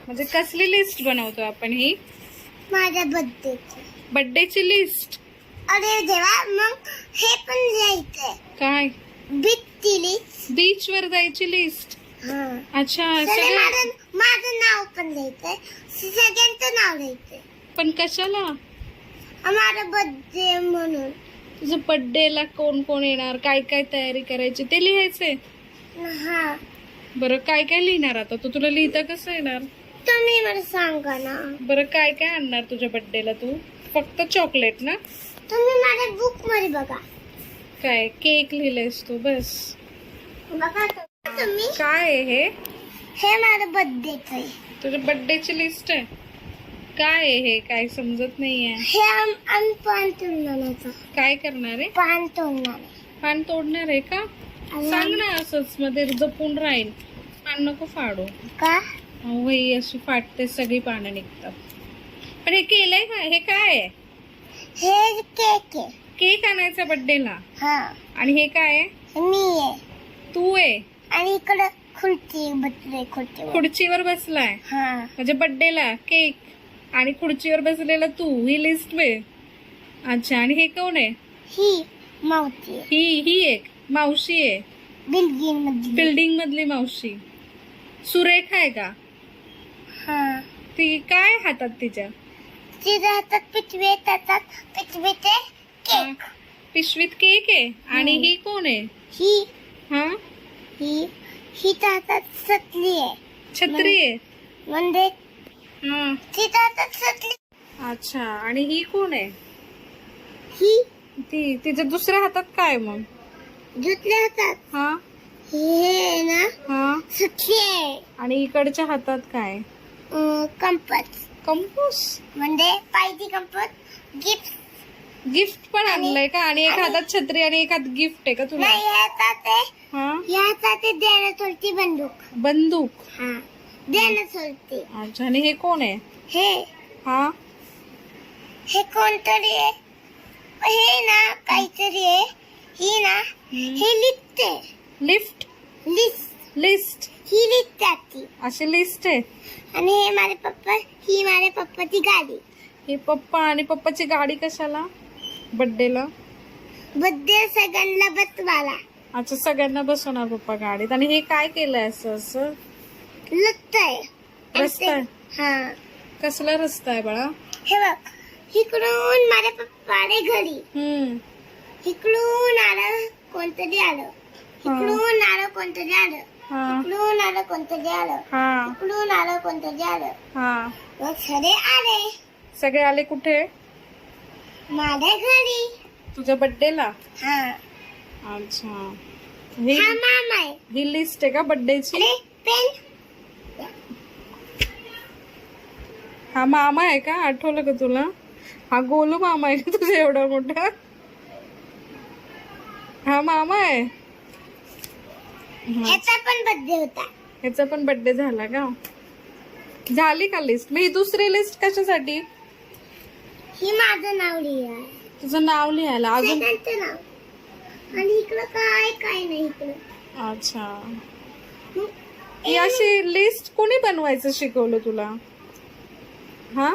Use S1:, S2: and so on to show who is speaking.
S1: म्हणजे कसली लिस्ट बनवतो आपण ही?
S2: माझ्या
S1: बर्थडेची लिस्ट.
S2: अरे देवा, मग हे पण लिहायचंय.
S1: काय?
S2: बीचची लिस्ट.
S1: बीच वर जायची लिस्ट. अच्छा,
S2: माझं नाव पण लिहायचंय, सगळ्यांचं नाव लिहायचंय.
S1: पण कशाला?
S2: माझा बर्थडे म्हणून.
S1: तुझं बर्थडेला कोण कोण येणार, काय काय तयारी करायची ते लिहायचंय.
S2: हा.
S1: बरं, काय काय लिहिणार आता तू? तुला लिहिता कसं येणार?
S2: तुम्ही मला सांगा ना.
S1: बरं, काय काय आणणार तुझ्या बर्थडेला तू? फक्त चॉकलेट ना?
S2: तुम्ही माझ्या बुक मध्ये बघा.
S1: काय केक लिहिलेस तू? बस
S2: बघा तुम्ही.
S1: काय आहे हे?
S2: हे माझं बर्थडेच आहे.
S1: तुझ्या बर्थडेची लिस्ट आहे? काय आहे हे? काय समजत नाहीये.
S2: हे आम्ही पान तोडणार.
S1: काय करणार आहे?
S2: पान तोडणार.
S1: पान तोडणार आहे का? सांग ना, असंच मध्ये जपून राहील. पान नको फाडू.
S2: का?
S1: ही अशी फाटते, सगळी पानं निघतात. पण हे केलंय का? हे काय आहे?
S2: हे केक आहे.
S1: केक आणायचा बर्थडेला.
S2: हा.
S1: आणि हे काय आहे?
S2: मी आहे.
S1: तू आहे.
S2: आणि इकडे खुर्ची बसले.
S1: खुर्चीवर बसलाय.
S2: हा.
S1: म्हणजे बर्थडेला केक आणि खुर्चीवर बसलेला तू. ही लिस्ट आहे. अच्छा, आणि हे कोण आहे?
S2: ही मावशी.
S1: ही एक मावशी आहे. बिल्डिंग मधली मावशी. सुरेखा आहे का?
S2: हा.
S1: ती काय हातात तिच्या?
S2: तिच्या हातात पिशवी येतात. पिशवीचे केक.
S1: पिशवीत केक आहे. आणि ही कोण आहे?
S2: ही.
S1: हा.
S2: ही हातात छत्री आहे.
S1: छत्री आहे
S2: म्हणजे
S1: हा.
S2: तिच्या हातात छत्री.
S1: अच्छा, आणि ही कोण आहे?
S2: ही.
S1: तिच्या दुसऱ्या हातात काय मग?
S2: दुसऱ्या हातात
S1: हा.
S2: हे ना
S1: हा.
S2: छत्री आहे.
S1: आणि इकडच्या हातात काय?
S2: कंपास.
S1: कंपास
S2: म्हणजे पाहिजे कंपास.
S1: गिफ्ट पण आणलंय का? आणि एक हातात छत्री आणि एक हात गिफ्ट आहे का तुला?
S2: नाही, ह्याचा देण्यासाठी बंदूक. हा. देण्यासाठी.
S1: अच्छा, आणि हे कोण आहे?
S2: हे कोणतरी आहे. हे ना काहीतरी आहे. ही ना हे लिस्ट आहे.
S1: लिस्ट
S2: ही लिस्ट आहे.
S1: अशी लिस्ट आहे.
S2: आणि हे माझे पप्पा. ही माझ्या पप्पाची गाडी.
S1: हे पप्पा. आणि पप्पाची गाडी कशाला? बर्थडेला.
S2: बर्थडे सगळ्यांना बसवायला.
S1: अच्छा, सगळ्यांना बसवणार पप्पा गाडीत. आणि हे काय केलंय असं?
S2: रस्ता आहे.
S1: रस्ता आहे?
S2: हा.
S1: कसला रस्ता आहे बाळा?
S2: हे बघ, इकडून माझ्या पप्पा आले घरी. इकडून आलं कोणतरी आलं. इकडून आलं कोणतरी आलं. इकडून आलं कोणतरी आलं. इकडून आलं कोणतरी आलं. मग
S1: सगळे आले कुठे?
S2: माझ्या घरी.
S1: तुझ्या बर्थडेला?
S2: हा.
S1: अच्छा,
S2: हा मामा आहे.
S1: ही लिस्ट आहे का बर्थडेची?
S2: पेन.
S1: हा मामा आहे का? आठवलं का तुला? हा गोलू मामा आहे का तुझा एवढा मोठा? हा मामा आहे.
S2: ह्याचा पण बर्थडे होता.
S1: ह्याचा पण बर्थडे झाला का? झाली का लिस्ट? मग ही दुसरी लिस्ट कशासाठी?
S2: ही माझं नाव लिहा.
S1: तुझं नाव लिहायला? अजून
S2: नाव. आणि इकडं काय नाही इकडं.
S1: अच्छा, ही अशी लिस्ट कोणी बनवायचं शिकवलं तुला? हा.